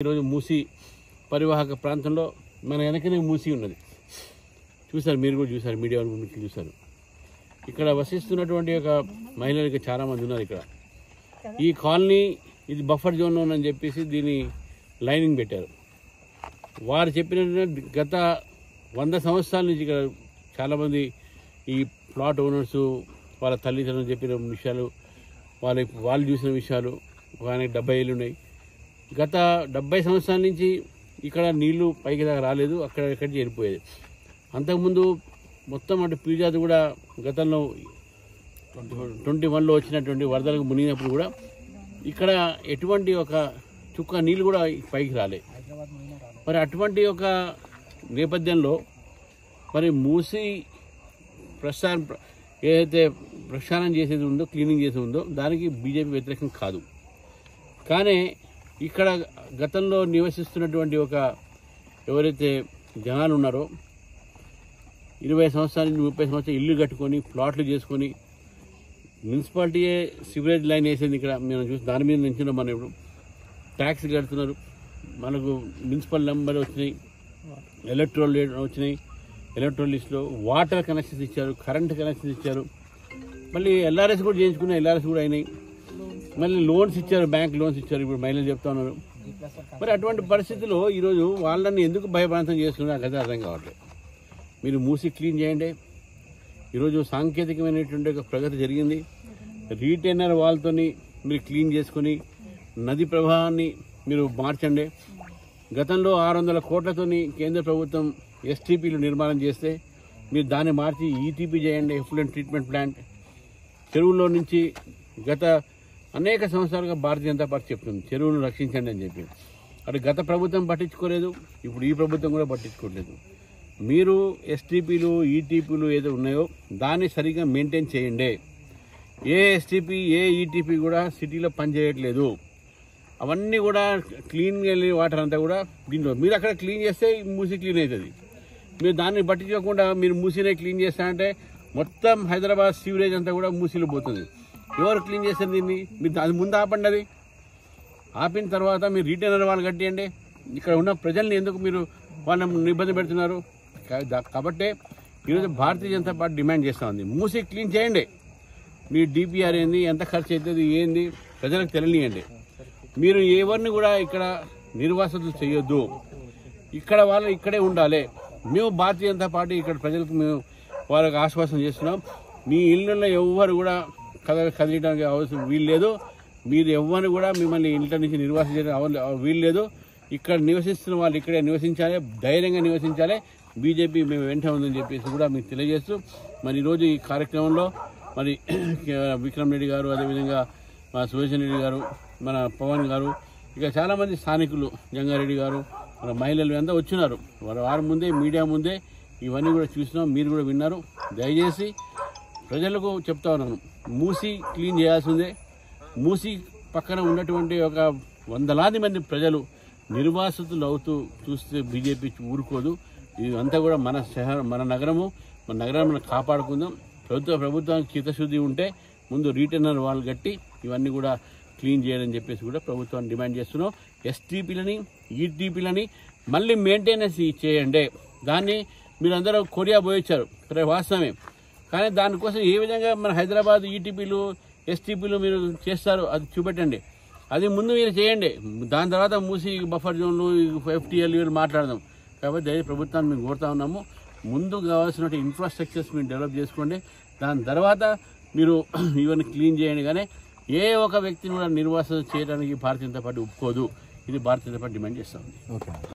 ఈరోజు మూసి పరివాహక ప్రాంతంలో మన వెనకనే మూసి ఉన్నది. చూసారు, మీరు కూడా చూసారు, మీడియా మీకు చూసారు. ఇక్కడ వసిస్తున్నటువంటి ఒక మహిళలకి చాలామంది ఉన్నారు. ఇక్కడ ఈ కాలనీ ఇది బఫర్ జోన్ అని చెప్పేసి దీన్ని లైనింగ్ పెట్టారు. వారు చెప్పిన గత 100 సంవత్సరాల నుంచి ఇక్కడ చాలామంది ఈ ప్లాట్ ఓనర్సు వాళ్ళ తల్లిదండ్రులు చెప్పిన విషయాలు, వాళ్ళు చూసిన విషయాలు. ఆయనకి 70 ఏళ్ళు ఉన్నాయి. గత 70 సంవత్సరాల నుంచి ఇక్కడ నీళ్లు పైకి దాకా రాలేదు, అక్కడికి వెళ్ళిపోయేది. అంతకుముందు మొత్తం అటు పీజాది కూడా గతంలో 21లో వచ్చినటువంటి వరదలకు మునిగినప్పుడు కూడా ఇక్కడ ఎటువంటి ఒక చుక్క నీళ్ళు కూడా పైకి రాలేదు. మరి అటువంటి ఒక నేపథ్యంలో మరి మూసి ఏదైతే ప్రక్షాళన చేసేది ఉందో, క్లీనింగ్ చేసేది ఉందో దానికి బీజేపీ వ్యతిరేకం కాదు. కానీ ఇక్కడ గతంలో నివసిస్తున్నటువంటి ఒక ఎవరైతే జనాలు ఉన్నారో 20 సంవత్సరాల నుంచి 30 సంవత్సరాలు ఇల్లు కట్టుకొని ప్లాట్లు చేసుకొని మున్సిపాలిటీయే సివరేజ్ లైన్ వేసేది. ఇక్కడ మేము చూసి దాని మీద నుంచి మనం ఇప్పుడు ట్యాక్స్ కడుతున్నారు. మనకు మున్సిపల్ నెంబర్ వచ్చినాయి, ఎలక్ట్రల్ వచ్చినాయి, ఎలక్ట్రల్ లిస్ట్లో వాటర్ కనెక్షన్స్ ఇచ్చారు, కరెంట్ కనెక్షన్స్ ఇచ్చారు. మళ్ళీ ఎల్ఆర్ఎస్ కూడా చేయించుకున్న ఎల్ఆర్ఎస్ కూడా అయినాయి. మళ్ళీ లోన్స్ ఇచ్చారు, బ్యాంక్ లోన్స్ ఇచ్చారు. ఇప్పుడు మహిళలు చెప్తా ఉన్నారు. మరి అటువంటి పరిస్థితుల్లో ఈరోజు వాళ్ళని ఎందుకు భయభ్రాంతం చేస్తున్నారు నాకు అయితే అర్థం కావట్లేదు. మీరు మూసి క్లీన్ చేయండి. ఈరోజు సాంకేతికమైనటువంటి ఒక ప్రగతి జరిగింది. రీటైనర్ వాల్తో మీరు క్లీన్ చేసుకొని నది ప్రవాహాన్ని మీరు మార్చండి. గతంలో 600 కోట్లతో కేంద్ర ప్రభుత్వం ఎస్టీపీలు నిర్మాణం చేస్తే మీరు దాన్ని మార్చి ఈటీపీ చేయండి, ఎఫ్లూయెంట్ ట్రీట్మెంట్ ప్లాంట్. చెరువుల్లో నుంచి గత అనేక సంవత్సరాలుగా భారతీయ జనతా పార్టీ చెప్తుంది చెరువును రక్షించండి అని చెప్పి. అటు గత ప్రభుత్వం పట్టించుకోలేదు, ఇప్పుడు ఈ ప్రభుత్వం కూడా పట్టించుకోలేదు. మీరు ఎస్టీపీలు ఈటీపీలు ఏదో ఉన్నాయో దాన్ని సరిగ్గా మెయింటైన్ చేయండి. ఏ ఎస్టీపీ ఏ ఈటీపీ కూడా సిటీలో పనిచేయట్లేదు. అవన్నీ కూడా క్లీన్ వెళ్ళి వాటర్ అంతా కూడా దీంట్లో మీరు అక్కడ క్లీన్ చేస్తే మూసి క్లీన్ అవుతుంది. మీరు దాన్ని పట్టించుకోకుండా మీరు మూసినే క్లీన్ చేస్తారంటే మొత్తం హైదరాబాద్ సీవరేజ్ అంతా కూడా మూసిలో పోతుంది. ఎవరు క్లీన్ చేస్తారు దీన్ని? మీరు అది ముందు ఆపండి. అది ఆపిన తర్వాత మీరు రీటైనర్ వాళ్ళు కట్టేయండి. ఇక్కడ ఉన్న ప్రజల్ని ఎందుకు మీరు వాళ్ళని ఇబ్బంది పెడుతున్నారు? కాబట్టి ఈరోజు భారతీయ జనతా పార్టీ డిమాండ్ చేస్తూ ఉంది, మూసి క్లీన్ చేయండి. మీ డిపిఆర్ ఏంది, ఎంత ఖర్చు అవుతుంది, ఏంది ప్రజలకు తెలియనియండి. మీరు ఎవరిని కూడా ఇక్కడ నిర్వాసితులు చేయొద్దు. ఇక్కడ వాళ్ళు ఇక్కడే ఉండాలి. మేము భారతీయ జనతా పార్టీ ఇక్కడ ప్రజలకు మేము వాళ్ళకి ఆశ్వాసం చేస్తున్నాం. మీ ఇళ్ళల్లో ఎవ్వరు కూడా కదిలియడానికి అవసరం వీలు లేదు. మీరు ఎవ్వరు కూడా మిమ్మల్ని ఇంటి నుంచి నిర్వాసం చేయడానికి వీలు లేదు. ఇక్కడ నివసిస్తున్న వాళ్ళు ఇక్కడే నివసించాలి, ధైర్యంగా నివసించాలి. బీజేపీ మేము వెంట ఉందని చెప్పేసి కూడా మీకు తెలియజేస్తూ మరి ఈరోజు ఈ కార్యక్రమంలో మరి విక్రమ్ రెడ్డి గారు, అదేవిధంగా మా సుభేషన్ రెడ్డి గారు, మన పవన్ గారు, ఇక చాలామంది స్థానికులు, జంగారెడ్డి గారు, మన మహిళలు అంతా వచ్చినారు. వారి ముందే మీడియా ముందే ఇవన్నీ కూడా చూసినాం, మీరు కూడా విన్నారు. దయచేసి ప్రజలకు చెప్తా ఉన్నాను, మూసి క్లీన్ చేయాల్సిందే. మూసి పక్కన ఉన్నటువంటి ఒక 100లాది మంది ప్రజలు నిర్వాసితులు అవుతూ చూస్తే బీజేపీ ఊరుకోదు. ఇదంతా కూడా మన నగరము, మన నగరాన్ని మనం కాపాడుకుందాం. ప్రభుత్వానికి చిత్తశుద్ధి ఉంటే ముందు రీటైనర్ వాళ్ళు కట్టి ఇవన్నీ కూడా క్లీన్ చేయాలని చెప్పేసి కూడా ప్రభుత్వాన్ని డిమాండ్ చేస్తున్నాం. ఎస్టీపీలని ఈటీపీలని మళ్ళీ మెయింటెనెన్స్ చేయండి. దాన్ని మీరందరూ కొరియా పోయించారు, వాస్తవమే. కానీ దానికోసం ఏ విధంగా మన హైదరాబాద్ ఈటీపీలు ఎస్టీపీలు మీరు చేస్తారు అది చూపెట్టండి. అది ముందు మీరు చేయండి. దాని తర్వాత మూసి బఫర్ జోన్లు FTL మాట్లాడదాం. కాబట్టి ప్రభుత్వాన్ని మేము కోరుతా ఉన్నాము, ముందు కావాల్సిన ఇన్ఫ్రాస్ట్రక్చర్స్ మీరు డెవలప్ చేసుకోండి. దాని తర్వాత మీరు ఇవన్నీ క్లీన్ చేయండి. కానీ ఏ ఒక వ్యక్తిని కూడా నిర్వాసన చేయడానికి భారతీయ జనతా పార్టీ ఒప్పుకోదు. ఇది భారతీయ జనతా పార్టీ డిమాండ్ చేస్తూ ఉంది.